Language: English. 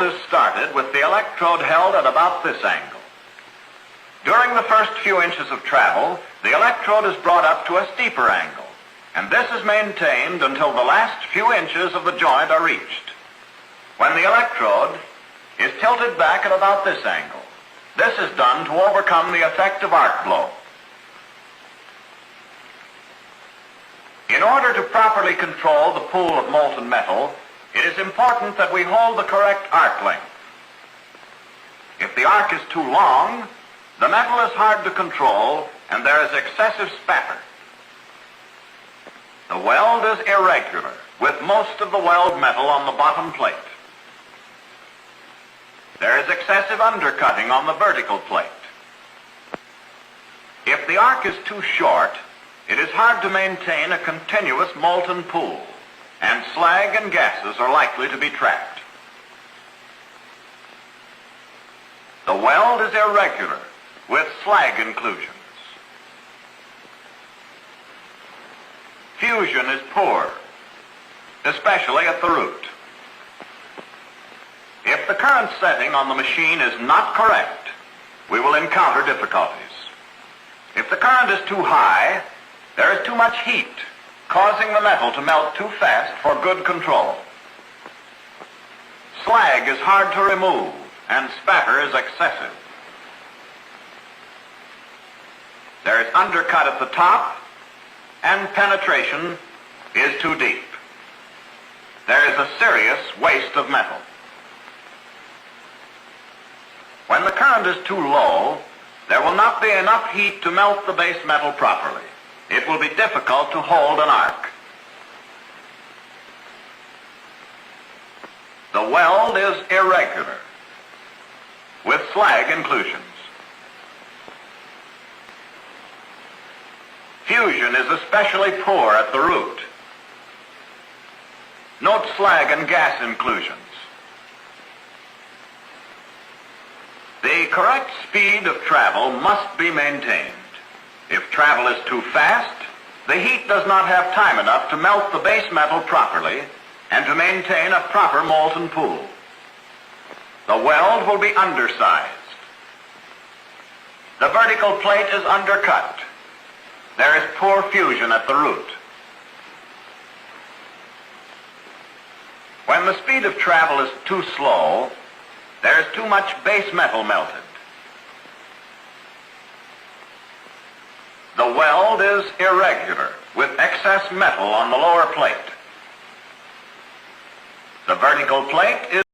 weld is started with the electrode held at about this angle. During the first few inches of travel, the electrode is brought up to a steeper angle, and this is maintained until the last few inches of the joint are reached, when the electrode is tilted back at about this angle. This is done to overcome the effect of arc blow. In order to properly control the pool of molten metal, it is important that we hold the correct arc length. If the arc is too long, the metal is hard to control and there is excessive spatter. The weld is irregular, with most of the weld metal on the bottom plate. There is excessive undercutting on the vertical plate. If the arc is too short, it is hard to maintain a continuous molten pool, and slag and gases are likely to be trapped. The weld is irregular, with slag inclusions. Fusion is poor, especially at the root. If the current setting on the machine is not correct, we will encounter difficulties. If the current is too high, there is too much heat, causing the metal to melt too fast for good control. Slag is hard to remove, and spatter is excessive. There is undercut at the top, and penetration is too deep. There is a serious waste of metal. When the current is too low, there will not be enough heat to melt the base metal properly. It will be difficult to hold an arc. The weld is irregular, with slag inclusions. Fusion is especially poor at the root. Note slag and gas inclusions. The correct speed of travel must be maintained. If travel is too fast, the heat does not have time enough to melt the base metal properly and to maintain a proper molten pool. The weld will be undersized. The vertical plate is undercut. There is poor fusion at the root. When the speed of travel is too slow, there is too much base metal melted. The weld is irregular, with excess metal on the lower plate. The vertical plate is